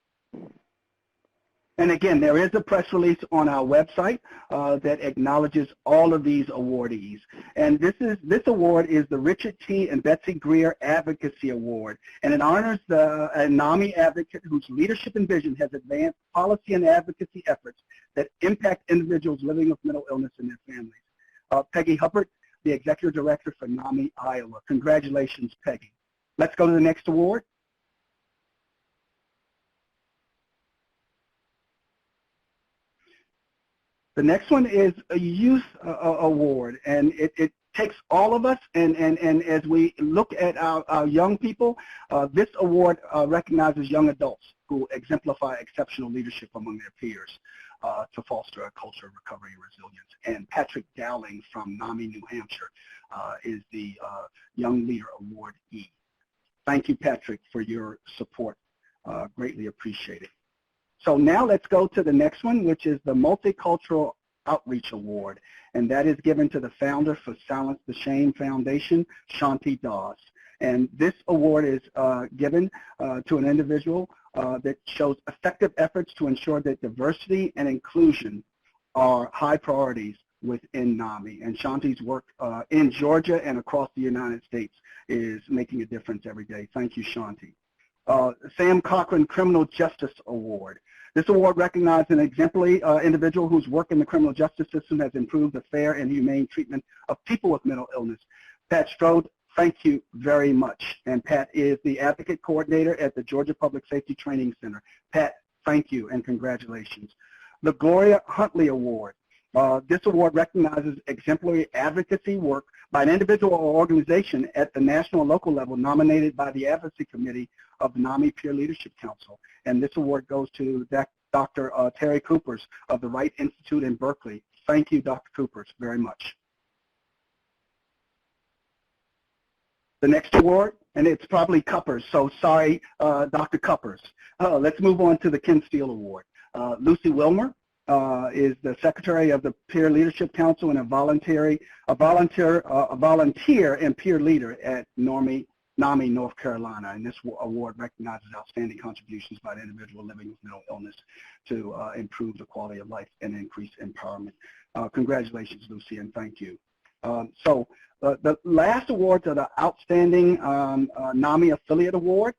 B: And again, there is a press release on our website that acknowledges all of these awardees. And this award is the Richard T. and Betsy Greer Advocacy Award. And it honors a NAMI advocate whose leadership and vision has advanced policy and advocacy efforts that impact individuals living with mental illness and their families. Peggy Hubbard, the Executive Director for NAMI Iowa. Congratulations, Peggy. Let's go to the next award. The next one is a Youth Award, and it takes all of us, and as we look at our young people, this award recognizes young adults who exemplify exceptional leadership among their peers to foster a culture of recovery and resilience. And Patrick Dowling from NAMI, New Hampshire is the Young Leader Awardee. Thank you, Patrick, for your support. Greatly appreciated. So now let's go to the next one, which is the Multicultural Outreach Award, and that is given to the founder for Silence the Shame Foundation, Shanti Das. And this award is given to an individual that shows effective efforts to ensure that diversity and inclusion are high priorities within NAMI. And Shanti's work in Georgia and across the United States is making a difference every day. Thank you, Shanti. Sam Cochran Criminal Justice Award. This award recognizes an exemplary individual whose work in the criminal justice system has improved the fair and humane treatment of people with mental illness. Pat Strode, thank you very much. And Pat is the Advocate Coordinator at the Georgia Public Safety Training Center. Pat, thank you and congratulations. The Gloria Huntley Award. This award recognizes exemplary advocacy work by an individual or organization at the national and local level nominated by the Advocacy Committee of the NAMI Peer Leadership Council. And this award goes to Dr. Terry Coopers of the Wright Institute in Berkeley. Thank you, Dr. Coopers, very much. The next award, and it's probably Cuppers, so sorry, Dr. Cuppers. Let's move on to the Ken Steele Award. Lucy Wilmer is the Secretary of the Peer Leadership Council and a volunteer and peer leader at NAMI, North Carolina. And this award recognizes outstanding contributions by the individual living with mental illness to improve the quality of life and increase empowerment. Congratulations, Lucy, and thank you. The last awards are the Outstanding NAMI Affiliate Award.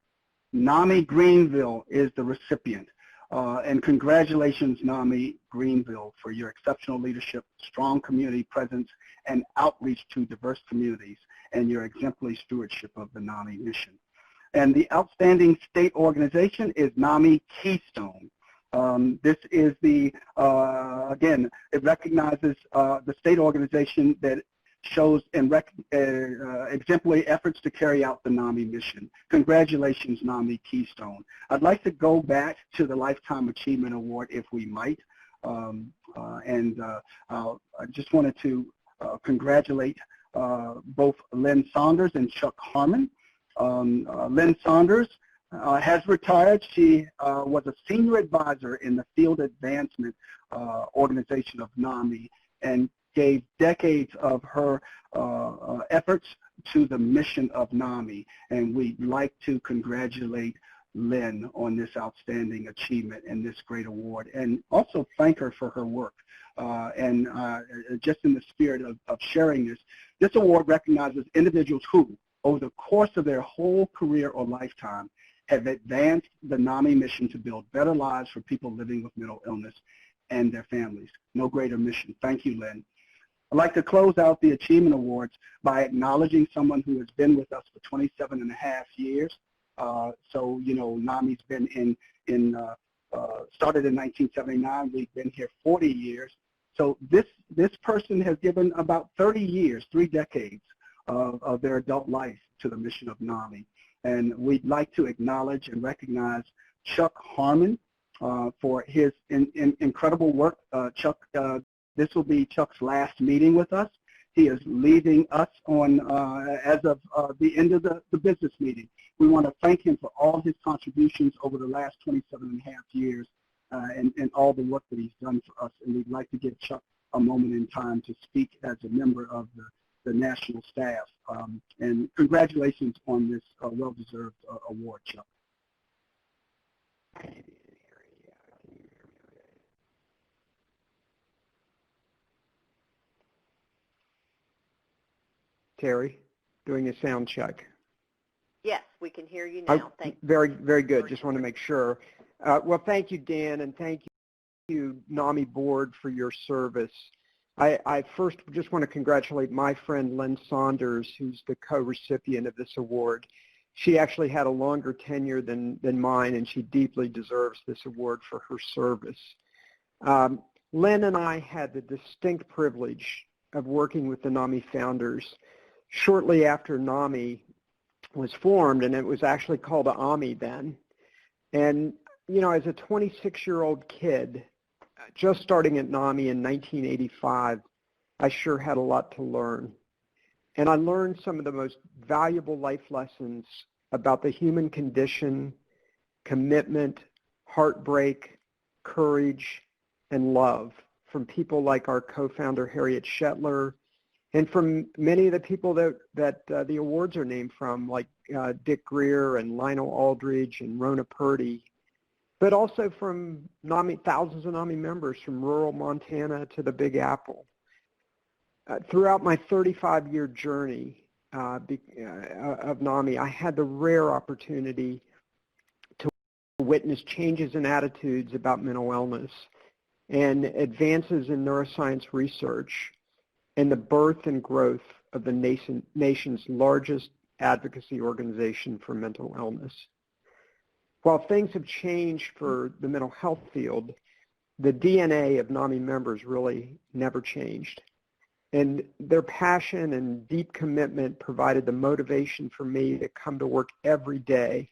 B: NAMI Greenville is the recipient. And congratulations, NAMI Greenville, for your exceptional leadership, strong community presence, and outreach to diverse communities, and your exemplary stewardship of the NAMI mission. And the outstanding state organization is NAMI Keystone. This is the, again, it recognizes the state organization that shows exemplary efforts to carry out the NAMI mission. Congratulations, NAMI Keystone. I'd like to go back to the Lifetime Achievement Award, if we might. I just wanted to congratulate both Lynn Saunders and Chuck Harmon. Lynn Saunders has retired. She was a senior advisor in the Field Advancement organization of NAMI and gave decades of her efforts to the mission of NAMI. And we'd like to congratulate Lynn on this outstanding achievement and this great award, and also thank her for her work. Just in the spirit of sharing this award recognizes individuals who, over the course of their whole career or lifetime, have advanced the NAMI mission to build better lives for people living with mental illness and their families. No greater mission. Thank you, Lynn. I'd like to close out the Achievement Awards by acknowledging someone who has been with us for 27 and a half years. So, you know, NAMI's been started in 1979. We've been here 40 years. So this person has given about 30 years, 3 decades of their adult life to the mission of NAMI. And we'd like to acknowledge and recognize Chuck Harmon for his incredible work. Chuck, this will be Chuck's last meeting with us. He is leaving us on as of the end of the business meeting. We want to thank him for all his contributions over the last 27 and a half years and all the work that he's done for us. And we'd like to give Chuck a moment in time to speak as a member of the national staff. And congratulations on this well-deserved award, Chuck.
F: Terry, doing a sound check.
C: Yes, we can hear you now. Thank you.
F: Very, very good. Just want to make sure. Well, thank you, Dan, and thank you, NAMI Board, for your service. I first just want to congratulate my friend Lynn Saunders, who's the co-recipient of this award. She actually had a longer tenure than mine, and she deeply deserves this award for her service. Lynn and I had the distinct privilege of working with the NAMI founders shortly after NAMI was formed, and it was actually called AMI then. And, you know, as a 26-year-old kid, just starting at NAMI in 1985, I sure had a lot to learn. And I learned some of the most valuable life lessons about the human condition, commitment, heartbreak, courage, and love from people like our co-founder Harriet Shetler, and from many of the people that the awards are named from, like Dick Greer and Lionel Aldridge and Rona Purdy, but also from NAMI, thousands of NAMI members from rural Montana to the Big Apple. Throughout my 35-year journey of NAMI, I had the rare opportunity to witness changes in attitudes about mental illness and advances in neuroscience research and the birth and growth of the nation's largest advocacy organization for mental illness. While things have changed for the mental health field, the DNA of NAMI members really never changed. And their passion and deep commitment provided the motivation for me to come to work every day.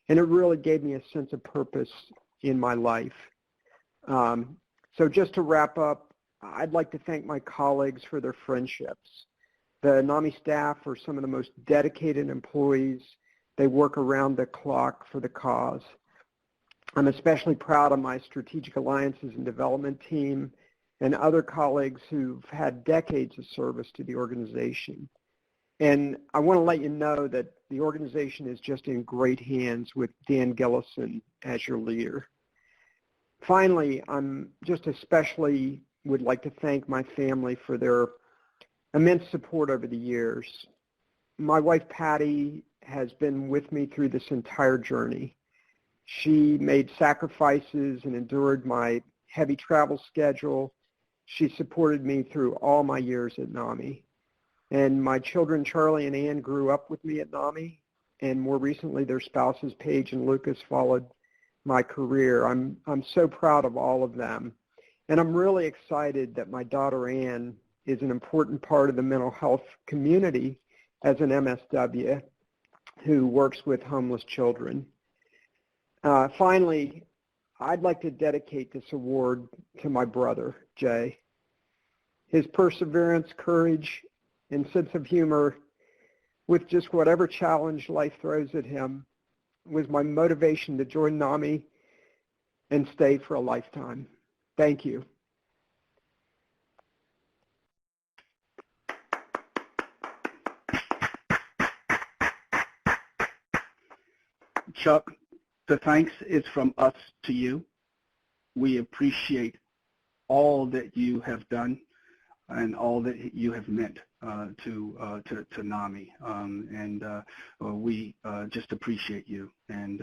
F: And it really gave me a sense of purpose in my life. So just to wrap up, I'd like to thank my colleagues for their friendships. The NAMI staff are some of the most dedicated employees. They work around the clock for the cause. I'm especially proud of my strategic alliances and development team and other colleagues who've had decades of service to the organization. And I want to let you know that the organization is just in great hands with Dan Gillison as your leader. Finally, I'm just especially would like to thank my family for their immense support over the years. My wife, Patty, has been with me through this entire journey. She made sacrifices and endured my heavy travel schedule. She supported me through all my years at NAMI. And my children, Charlie and Ann, grew up with me at NAMI, and more recently their spouses, Paige and Lucas, followed my career. I'm so proud of all of them. And I'm really excited that my daughter, Ann, is an important part of the mental health community as an MSW who works with homeless children. Finally, I'd like to dedicate this award to my brother, Jay. His perseverance, courage, and sense of humor with just whatever challenge life throws at him was my motivation to join NAMI and stay for a lifetime. Thank you.
B: Chuck, the thanks is from us to you. We appreciate all that you have done and all that you have meant to NAMI, and we just appreciate you. And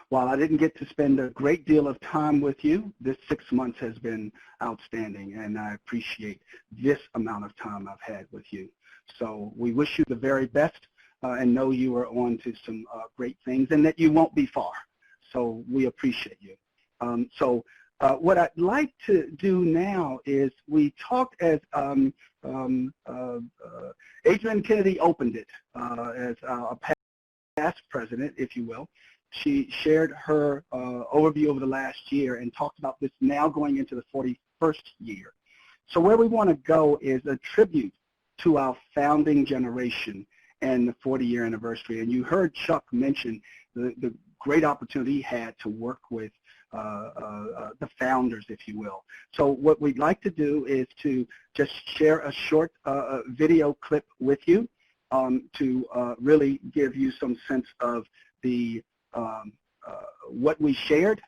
B: while I didn't get to spend a great deal of time with you, this 6 months has been outstanding, and I appreciate this amount of time I've had with you. So we wish you the very best and know you are on to some great things and that you won't be far. So we appreciate you. What I'd like to do now is we talked as Adrienne Kennedy opened it as a past president, if you will. She shared her overview over the last year and talked about this now going into the 41st year. So where we want to go is a tribute to our founding generation and the 40-year anniversary. And you heard Chuck mention the great opportunity he had to work with the founders, if you will. So what we'd like to do is to just share a short video clip with you to really give you some sense of the what we shared,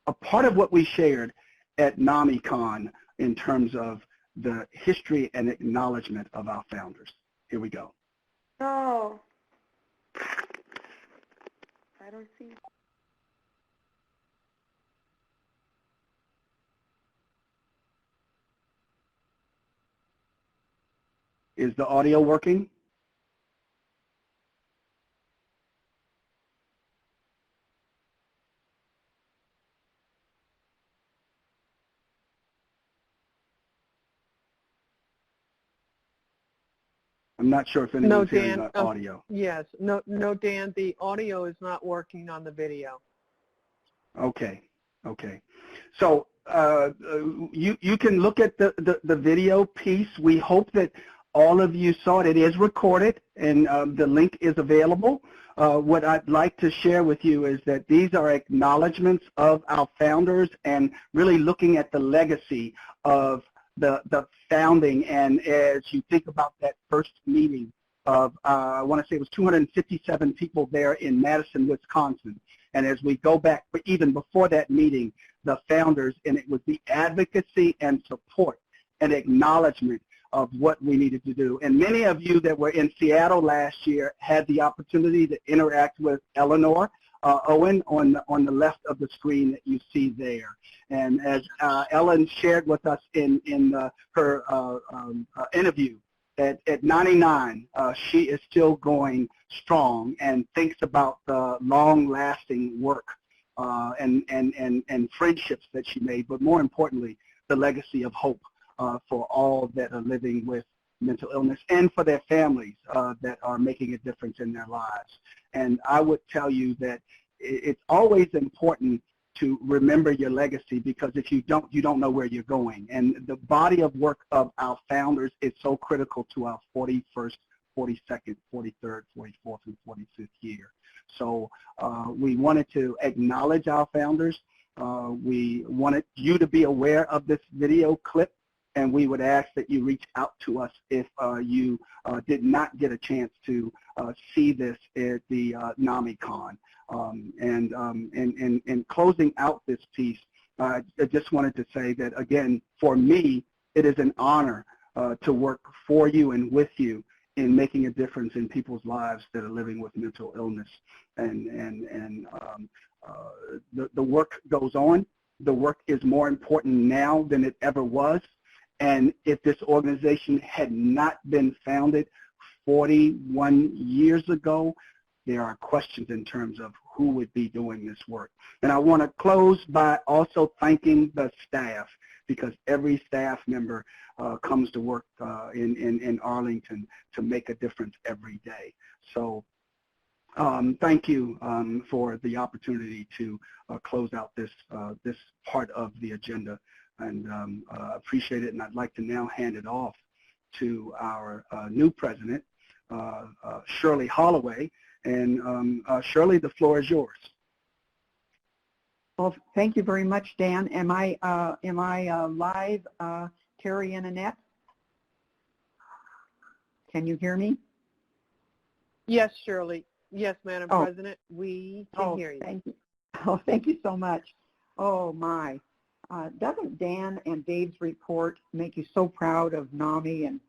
B: a part of what we shared at NAMICon in terms of the history and acknowledgement of our founders. Here we go.
C: Oh, I don't see.
B: Is the audio working? I'm not sure if anyone's hearing the audio.
G: Yes. No, Dan, the audio is not working on the video.
B: Okay. Okay. So you can look at the video piece. We hope that all of you saw it. It is recorded, and the link is available. What I'd like to share with you is that these are acknowledgments of our founders and really looking at the legacy of the founding. And as you think about that first meeting of, I want to say it was 257 people there in Madison, Wisconsin. And as we go back, but even before that meeting, the founders, and it was the advocacy and support and acknowledgement of what we needed to do. And many of you that were in Seattle last year had the opportunity to interact with Eleanor Owen on the left of the screen that you see there. And as Ellen shared with us in her interview, at 99, she is still going strong and thinks about the long-lasting work and friendships that she made, but more importantly, the legacy of hope for all that are living with mental illness and for their families that are making a difference in their lives. And I would tell you that it's always important to remember your legacy, because if you don't, you don't know where you're going. And the body of work of our founders is so critical to our 41st, 42nd, 43rd, 44th, and 45th year. So we wanted to acknowledge our founders. We wanted you to be aware of this video clip, and we would ask that you reach out to us if you did not get a chance to see this at the NAMICon. And closing out this piece, I just wanted to say that, again, for me, it is an honor to work for you and with you in making a difference in people's lives that are living with mental illness. And the work goes on. The work is more important now than it ever was. And if this organization had not been founded 41 years ago, there are questions in terms of who would be doing this work. And I want to close by also thanking the staff, because every staff member comes to work in Arlington to make a difference every day. So thank you for the opportunity to close out this part of the agenda, and appreciate it. And I'd like to now hand it off to our new president, Shirley Holloway. And Shirley, the floor is yours.
H: Well, thank you very much, Dan. Am I live, Terry and Annette? Can you hear me?
G: Yes, Shirley. Yes, Madam President, we can hear you.
H: Thank you. Oh, thank you so much. Oh, my. Doesn't Dan and Dave's report make you so proud of NAMI and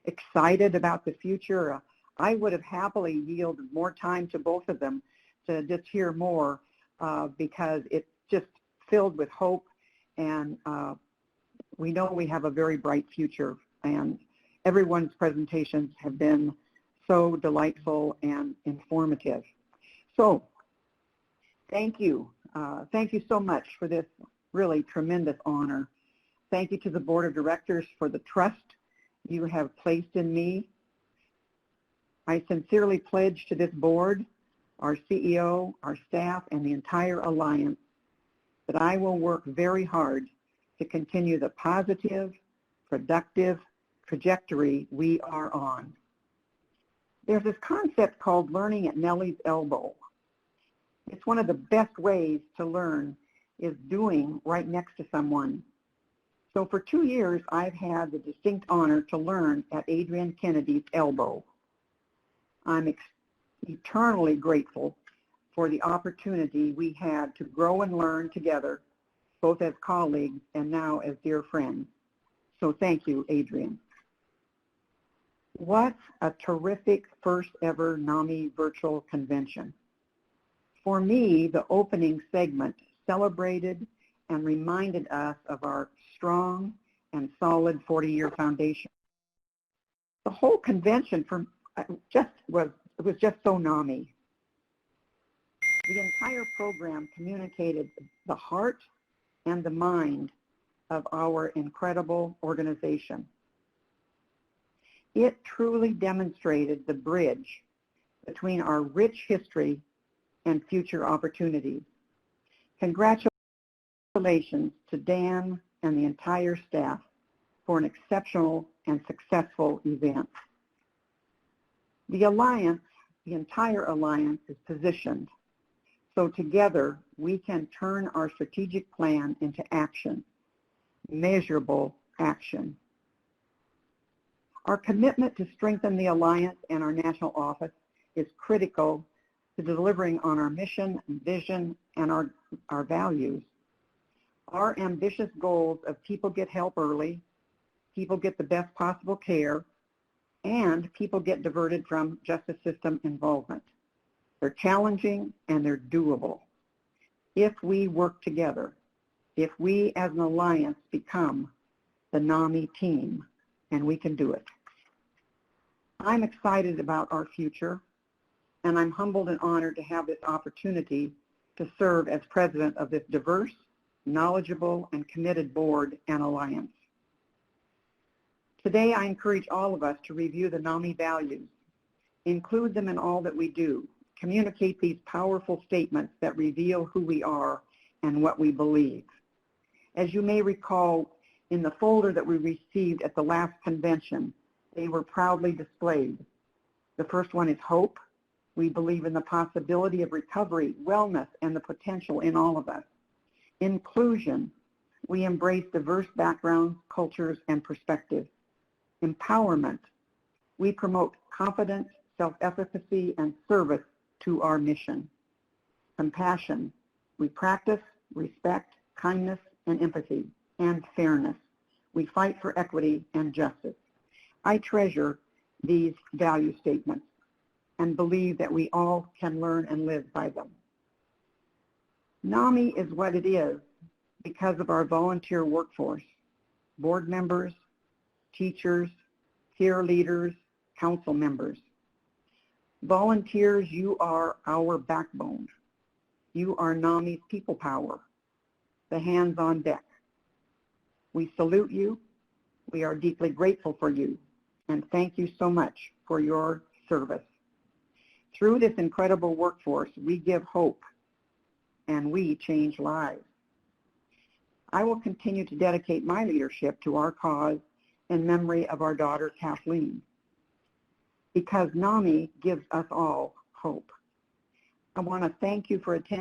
H: excited about the future? I would have happily yielded more time to both of them to just hear more because it's just filled with hope, and we know we have a very bright future, and everyone's presentations have been so delightful and informative. So thank you. Thank you so much for this really tremendous honor. Thank you to the Board of Directors for the trust you have placed in me. I sincerely pledge to this board, our CEO, our staff, and the entire Alliance that I will work very hard to continue the positive, productive trajectory we are on. There's this concept called learning at Nellie's elbow. It's one of the best ways to learn is doing right next to someone. So for 2 years, I've had the distinct honor to learn at Adrienne Kennedy's elbow. I'm eternally grateful for the opportunity we had to grow and learn together, both as colleagues and now as dear friends. So thank you, Adrienne. What a terrific first ever NAMI virtual convention. For me, the opening segment celebrated and reminded us of our strong and solid 40-year foundation. The whole convention was just so NAMI. The entire program communicated the heart and the mind of our incredible organization. It truly demonstrated the bridge between our rich history and future opportunities. Congratulations to Dan and the entire staff for an exceptional and successful event. The Alliance, the entire Alliance, is positioned so together we can turn our strategic plan into action, measurable action. Our commitment to strengthen the Alliance and our national office is critical to delivering on our mission, vision, and our values. Our ambitious goals of people get help early, people get the best possible care, and people get diverted from justice system involvement. They're challenging and they're doable. If we work together, if we as an alliance become the NAMI team, and we can do it. I'm excited about our future, and I'm humbled and honored to have this opportunity to serve as president of this diverse, knowledgeable, and committed board and alliance. Today, I encourage all of us to review the NAMI values, include them in all that we do, communicate these powerful statements that reveal who we are and what we believe. As you may recall, in the folder that we received at the last convention, they were proudly displayed. The first one is hope. We believe in the possibility of recovery, wellness, and the potential in all of us. Inclusion. We embrace diverse backgrounds, cultures, and perspectives. Empowerment. We promote confidence, self-efficacy, and service to our mission. Compassion. We practice respect, kindness, and empathy, and fairness. We fight for equity and justice. I treasure these value statements and believe that we all can learn and live by them. NAMI is what it is because of our volunteer workforce, board members, teachers, peer leaders, council members. Volunteers, you are our backbone. You are NAMI's people power, the hands on deck. We salute you. We are deeply grateful for you, and thank you so much for your service. Through this incredible workforce, we give hope, and we change lives. I will continue to dedicate my leadership to our cause in memory of our daughter, Kathleen, because NAMI gives us all hope. I want to thank you for attending